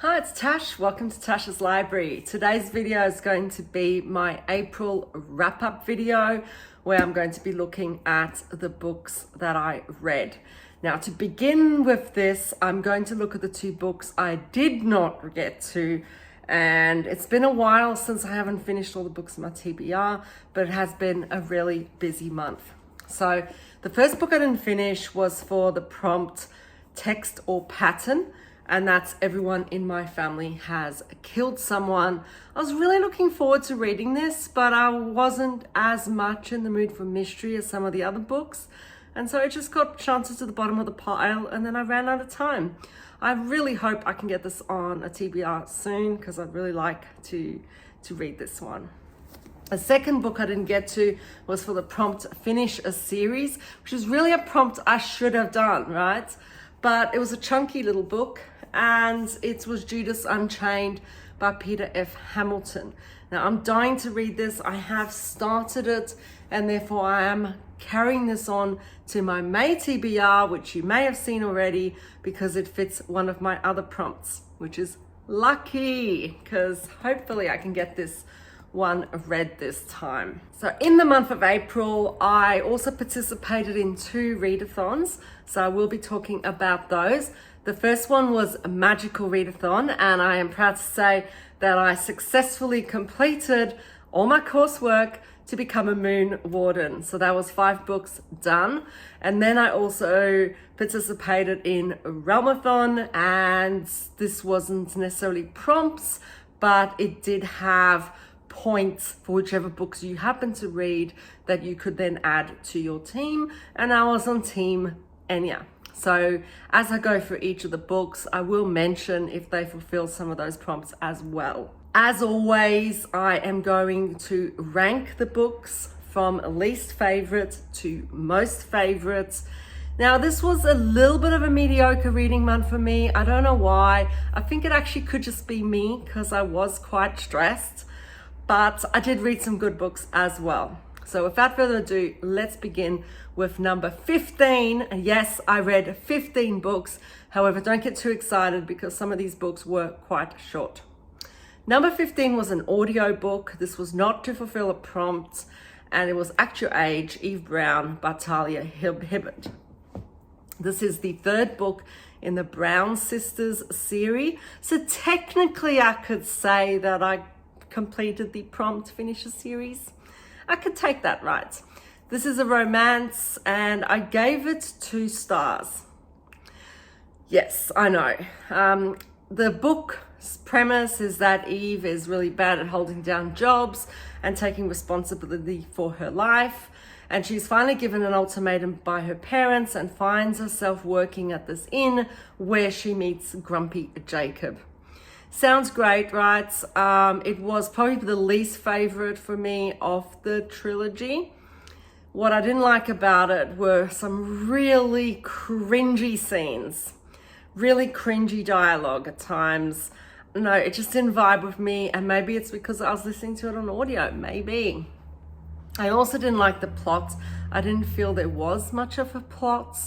Hi, it's Tash. Welcome to Tash's Library. Today's video is going to be my April wrap-up video where I'm going to be looking at the books that I read. Now, to begin with this, I'm going to look at the two books I did not get to, and it's been a while since I haven't finished all the books in my TBR, but it has been a really busy month. So the first book I didn't finish was for the prompt Text or Pattern, and that's Everyone in My Family Has Killed Someone. I was really looking forward to reading this, but I wasn't as much in the mood for mystery as some of the other books. And so it just got shunted to the bottom of the pile, and then I ran out of time. I really hope I can get this on a TBR soon because I'd really like to read this one. The second book I didn't get to was for the prompt Finish a Series, which is really a prompt I should have done, right? But it was a chunky little book, and it was Judas Unchained by Peter F. Hamilton. Now, I'm dying to read this. I have started it, and therefore I am carrying this on to my May TBR, which you may have seen already because it fits one of my other prompts, which is lucky, because hopefully I can get this one read this time. So in the month of April, I also participated in 2 readathons, so I will be talking about those. The first one was a magical readathon, and I am proud to say that I successfully completed all my coursework to become a Moon Warden. So that was 5 books done. And then I also participated in Realmathon, and this wasn't necessarily prompts, but it did have points for whichever books you happen to read that you could then add to your team. And I was on Team Enya. So as I go through each of the books, I will mention if they fulfill some of those prompts as well. As always, I am going to rank the books from least favorite to most favorites. Now, this was a little bit of a mediocre reading month for me. I don't know why. I think it actually could just be me because I was quite stressed, but I did read some good books as well. So without further ado, let's begin with number 15. Yes, I read 15 books. However, don't get too excited because some of these books were quite short. Number 15 was an audio book. This was not to fulfill a prompt, and it was Act Your Age, Eve Brown by Talia Hibbert. This is the 3rd book in the Brown Sisters series. So technically I could say that I completed the prompt Finish a Series. I could take that right. This is a romance, and I gave it 2 stars. Yes, I know. The book's premise is that Eve is really bad at holding down jobs and taking responsibility for her life. And she's finally given an ultimatum by her parents and finds herself working at this inn where she meets Grumpy Jacob. Sounds great, right? It was probably the least favorite for me of the trilogy. What I didn't like about it were some really cringy scenes, really cringy dialogue at times. No, it just didn't vibe with me, and maybe it's because I was listening to it on audio, maybe. I also didn't like the plot. I didn't feel there was much of a plot.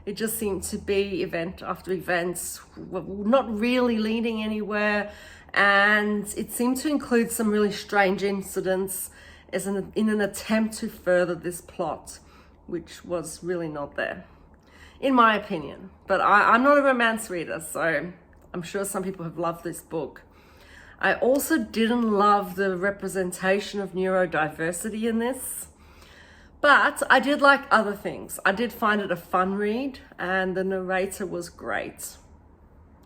It just seemed to be event after event, not really leading anywhere. And it seemed to include some really strange incidents in an attempt to further this plot, which was really not there, in my opinion. But I'm not a romance reader, so I'm sure some people have loved this book. I also didn't love the representation of neurodiversity in this. But I did like other things. I did find it a fun read, and the narrator was great.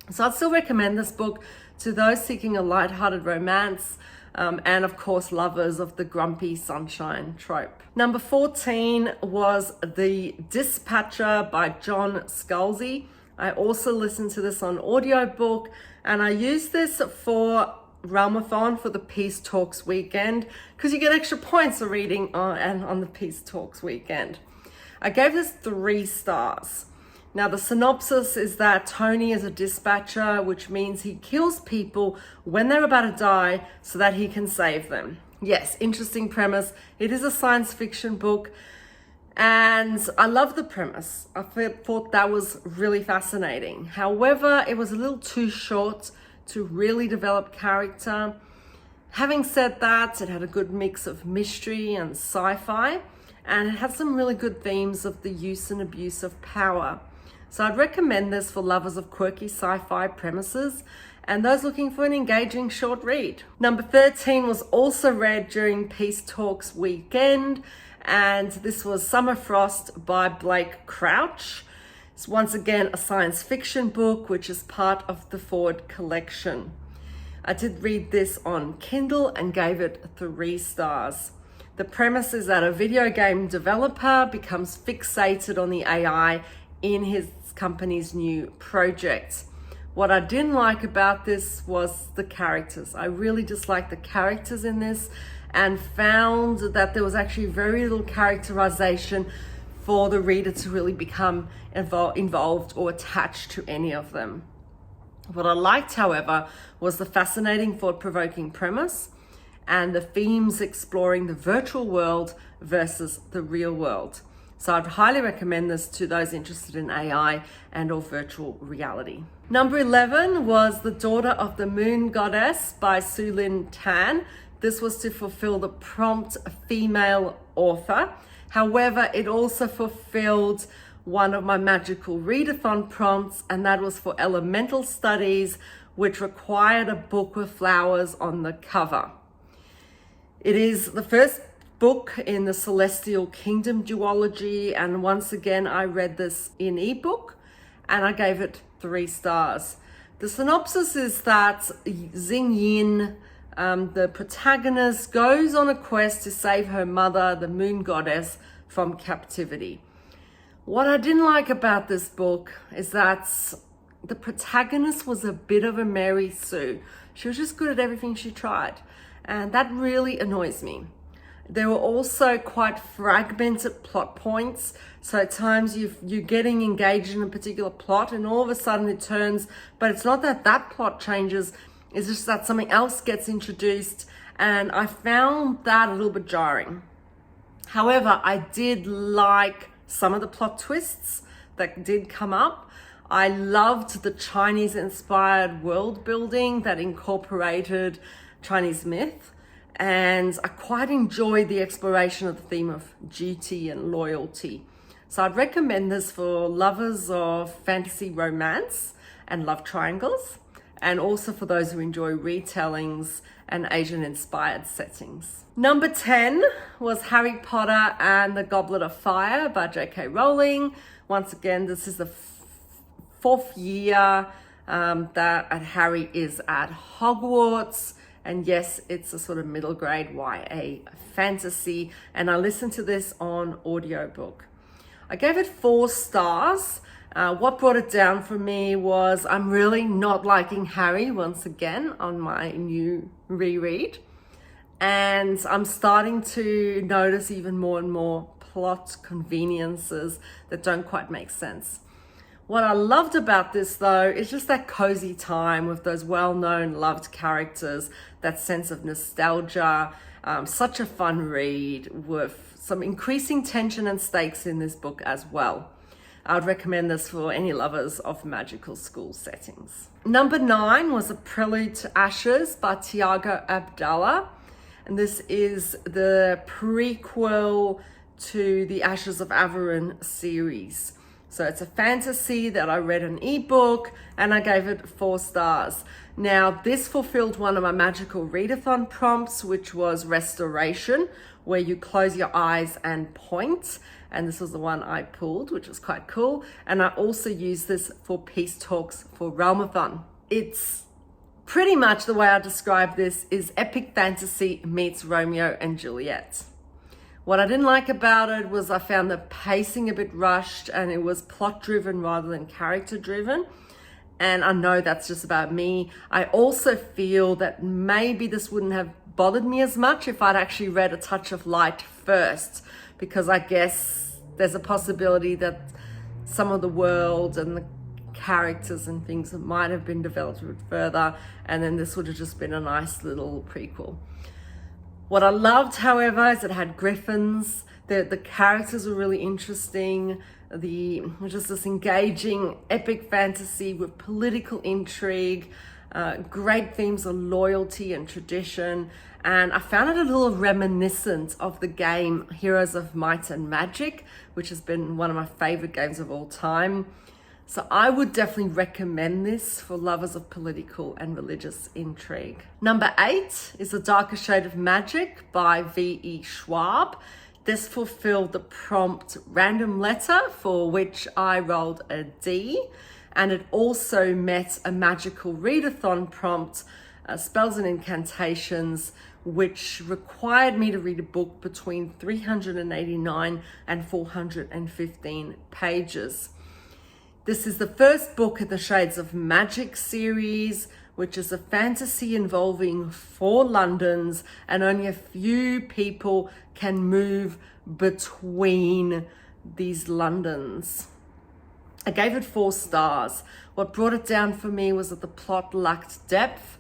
So I'd still recommend this book to those seeking a lighthearted romance, and of course lovers of the grumpy sunshine trope. Number 14 was The Dispatcher by John Scalzi. I also listened to this on audiobook, and I used this for Realmathon for the Peace Talks weekend because you get extra points for reading on the Peace Talks weekend. I gave this 3 stars. Now, the synopsis is that Tony is a dispatcher, which means he kills people when they're about to die so that he can save them. Yes, interesting premise. It is a science fiction book, and I love the premise. I thought that was really fascinating. However, it was a little too short to really develop character. Having said that, it had a good mix of mystery and sci-fi, and it had some really good themes of the use and abuse of power. So I'd recommend this for lovers of quirky sci-fi premises and those looking for an engaging short read. Number 13 was also read during Peace Talks weekend, and this was Summer Frost by Blake Crouch. It's once again a science fiction book, which is part of the Ford collection. I did read this on Kindle and gave it 3 stars. The premise is that a video game developer becomes fixated on the AI in his company's new project. What I didn't like about this was the characters. I really disliked the characters in this and found that there was actually very little characterization for the reader to really become involved or attached to any of them. What I liked, however, was the fascinating thought-provoking premise and the themes exploring the virtual world versus the real world. So I'd highly recommend this to those interested in AI and or virtual reality. Number 11 was The Daughter of the Moon Goddess by Su Lin Tan. This was to fulfill the prompt female author. However, it also fulfilled one of my magical readathon prompts, and that was for elemental studies, which required a book with flowers on the cover. It is the first book in the Celestial Kingdom duology, and once again I read this in ebook and I gave it 3 stars. The synopsis is that Xing Yin, the protagonist, goes on a quest to save her mother, the moon goddess, from captivity. What I didn't like about this book is that the protagonist was a bit of a Mary Sue. She was just good at everything she tried, and that really annoys me. There were also quite fragmented plot points. So at times you're getting engaged in a particular plot and all of a sudden it turns, but it's not that that plot changes, it's just that something else gets introduced. And I found that a little bit jarring. However, I did like some of the plot twists that did come up. I loved the Chinese inspired world building that incorporated Chinese myth. And I quite enjoyed the exploration of the theme of duty and loyalty. So I'd recommend this for lovers of fantasy romance and love triangles, and also for those who enjoy retellings and Asian-inspired settings. Number 10 was Harry Potter and the Goblet of Fire by J.K. Rowling. Once again, this is the 4th year that Harry is at Hogwarts. And yes, it's a sort of middle grade YA fantasy, and I listened to this on audiobook. I gave it 4 stars. What brought it down for me was I'm really not liking Harry once again on my new reread. And I'm starting to notice even more and more plot conveniences that don't quite make sense. What I loved about this, though, is just that cozy time with those well-known, loved characters, that sense of nostalgia, such a fun read with some increasing tension and stakes in this book as well. I would recommend this for any lovers of magical school settings. Number 9 was A Prelude to Ashes by Tiago Abdallah. And this is the prequel to the Ashes of Averin series. So it's a fantasy that I read an ebook and I gave it 4 stars. Now, this fulfilled one of my magical readathon prompts, which was restoration, where you close your eyes and point. And this was the one I pulled, which was quite cool. And I also used this for Peace Talks for Realmathon. It's pretty much the way I describe this is epic fantasy meets Romeo and Juliet. What I didn't like about it was I found the pacing a bit rushed and it was plot driven rather than character driven. And I know that's just about me. I also feel that maybe this wouldn't have bothered me as much if I'd actually read A Touch of Light first, because I guess there's a possibility that some of the world and the characters and things might have been developed a bit further, and then this would have just been a nice little prequel. What I loved, however, is it had griffins. The characters were really interesting. Just this engaging epic fantasy with political intrigue. Great themes of loyalty and tradition. And I found it a little reminiscent of the game Heroes of Might and Magic, which has been one of my favorite games of all time. So I would definitely recommend this for lovers of political and religious intrigue. Number 8 is A Darker Shade of Magic by V.E. Schwab. This fulfilled the prompt random letter, for which I rolled a D. And it also met a magical readathon prompt, spells and incantations, which required me to read a book between 389 and 415 pages. This is the first book in the Shades of Magic series, which is a fantasy involving 4 Londons, and only a few people can move between these Londons. I gave it 4 stars. What brought it down for me was that the plot lacked depth,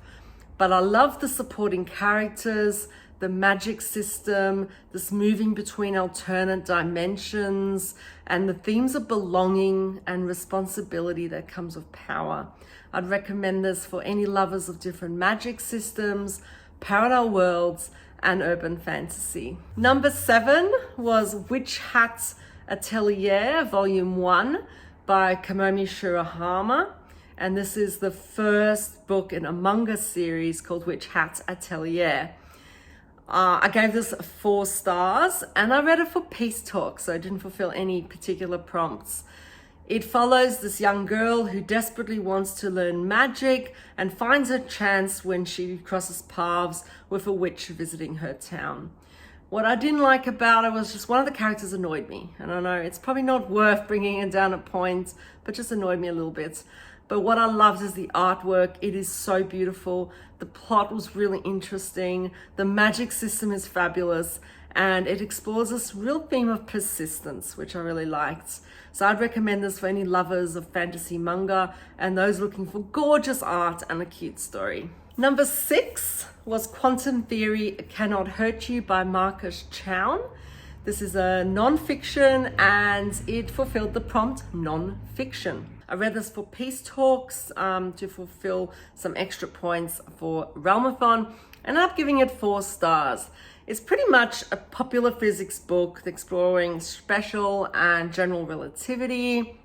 but I loved the supporting characters, the magic system, this moving between alternate dimensions, and the themes of belonging and responsibility that comes with power. I'd recommend this for any lovers of different magic systems, parallel worlds, and urban fantasy. Number 7 was Witch Hat Atelier, Volume 1 by Kamomi Shirahama. And this is the first book in a manga series called Witch Hat Atelier. I gave this 4 stars, and I read it for peace talk, so I didn't fulfill any particular prompts. It follows this young girl who desperately wants to learn magic and finds her chance when she crosses paths with a witch visiting her town. What I didn't like about it was just one of the characters annoyed me. And I know it's probably not worth bringing it down a point, but just annoyed me a little bit. But what I loved is the artwork. It is so beautiful. The plot was really interesting. The magic system is fabulous. And it explores this real theme of persistence, which I really liked. So I'd recommend this for any lovers of fantasy manga and those looking for gorgeous art and a cute story. Number 6 was Quantum Theory Cannot Hurt You by Marcus Chown. This is a non-fiction, and it fulfilled the prompt non-fiction. I read this for peace talks to fulfill some extra points for Realmathon, and I'm giving it 4 stars. It's pretty much a popular physics book exploring special and general relativity,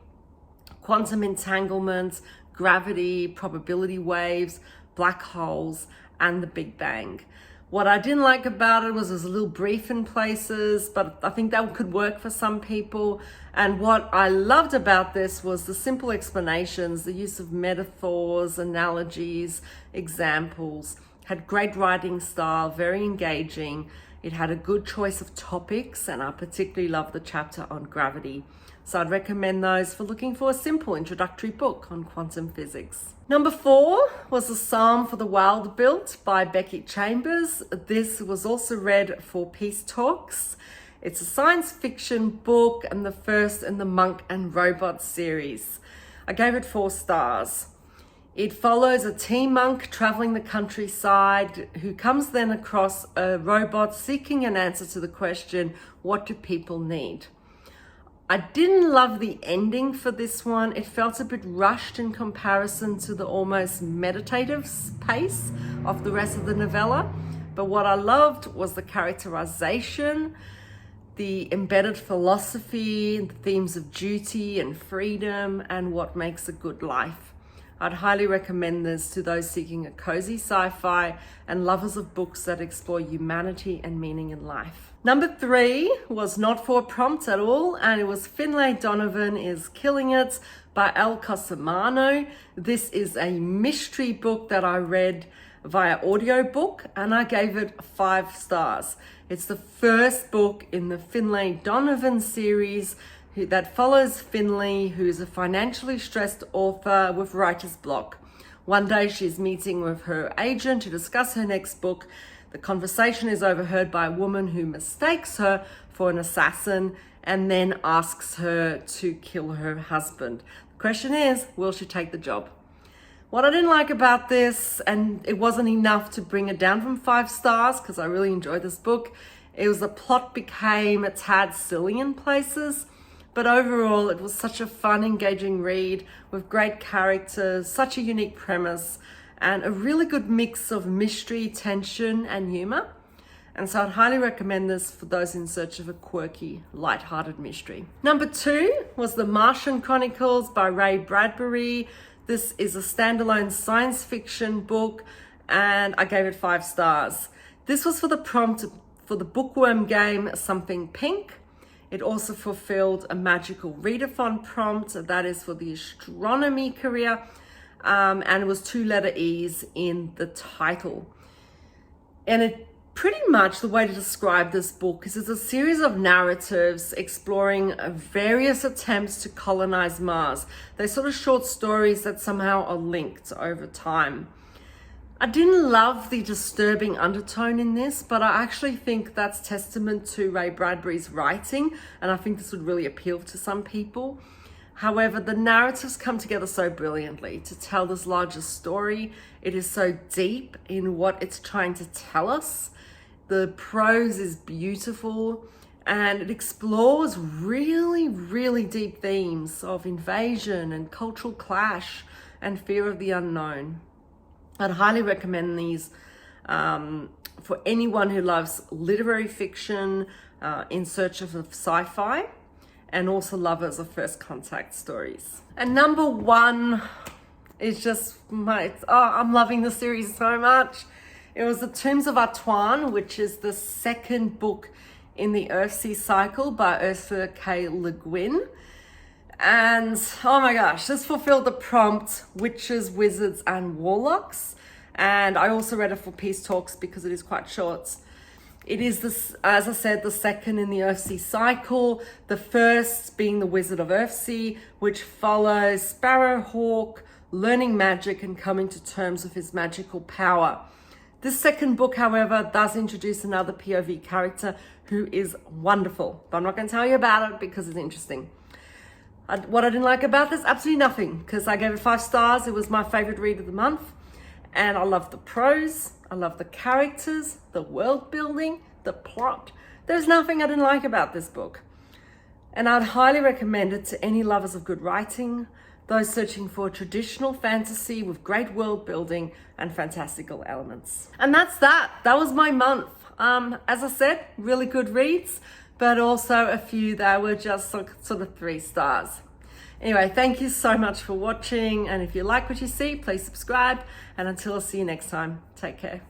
quantum entanglement, gravity, probability waves, black holes, and the Big Bang. What I didn't like about it was a little brief in places, but I think that could work for some people. And what I loved about this was the simple explanations, the use of metaphors, analogies, examples. Had great writing style, very engaging. It had a good choice of topics, and I particularly loved the chapter on gravity. So I'd recommend those for looking for a simple introductory book on quantum physics. Number 4 was A Psalm for the Wild Built by Becky Chambers. This was also read for peace talks. It's a science fiction book and the first in the Monk and Robot series. I gave it 4 stars. It follows a teen monk traveling the countryside who comes then across a robot seeking an answer to the question, what do people need? I didn't love the ending for this one. It felt a bit rushed in comparison to the almost meditative pace of the rest of the novella. But what I loved was the characterization, the embedded philosophy, the themes of duty and freedom, and what makes a good life. I'd highly recommend this to those seeking a cozy sci-fi and lovers of books that explore humanity and meaning in life. Number 3 was not for a prompt at all, and it was Finley, Donovan is Killing It by El Cosimano. This is a mystery book that I read via audiobook, and I gave it 5 stars. It's the first book in the Finley Donovan series that follows Finley, who's a financially stressed author with writer's block. One day she's meeting with her agent to discuss her next book. The conversation is overheard by a woman who mistakes her for an assassin and then asks her to kill her husband. The question is, will she take the job? What I didn't like about this, and it wasn't enough to bring it down from 5 stars because I really enjoyed this book, it was the plot became a tad silly in places. But overall, it was such a fun, engaging read with great characters, such a unique premise, and a really good mix of mystery, tension, and humor. And so I'd highly recommend this for those in search of a quirky, light-hearted mystery. Number 2 was The Martian Chronicles by Ray Bradbury. This is a standalone science fiction book, and I gave it 5 stars. This was for the prompt for the bookworm game, Something Pink. It also fulfilled a magical readathon prompt, that is for the astronomy career, and it was 2-letter E's in the title. And it pretty much, the way to describe this book is it's a series of narratives exploring various attempts to colonize Mars. They're sort of short stories that somehow are linked over time. I didn't love the disturbing undertone in this, but I actually think that's testament to Ray Bradbury's writing, and I think this would really appeal to some people. However, the narratives come together so brilliantly to tell this larger story. It is so deep in what it's trying to tell us. The prose is beautiful, and it explores really, really deep themes of invasion and cultural clash and fear of the unknown. I'd highly recommend these for anyone who loves literary fiction in search of sci-fi, and also lovers of first contact stories. And number 1 is just I'm loving the series so much. It was the Terms of Artemis, which is the 2nd book in the Earthsea cycle by Ursula K. Le Guin. And oh my gosh, this fulfilled the prompt, witches, wizards, and warlocks. And I also read it for Peace Talks because it is quite short. It is, this, as I said, the 2nd in the Earthsea cycle, the 1st being the Wizard of Earthsea, which follows Sparrowhawk learning magic and coming to terms with his magical power. This 2nd book, however, does introduce another POV character who is wonderful, but I'm not going to tell you about it because it's interesting. What I didn't like about this, absolutely nothing, because I gave it 5 stars. It was my favorite read of the month, and I love the prose, I love the characters, the world building, the plot. There's nothing I didn't like about this book, and I'd highly recommend it to any lovers of good writing, those searching for traditional fantasy with great world building and fantastical elements. And that's that. That was my month. As I said, really good reads, but also a few that were just sort of 3 stars. Anyway, thank you so much for watching. And if you like what you see, please subscribe. And until I see you next time, take care.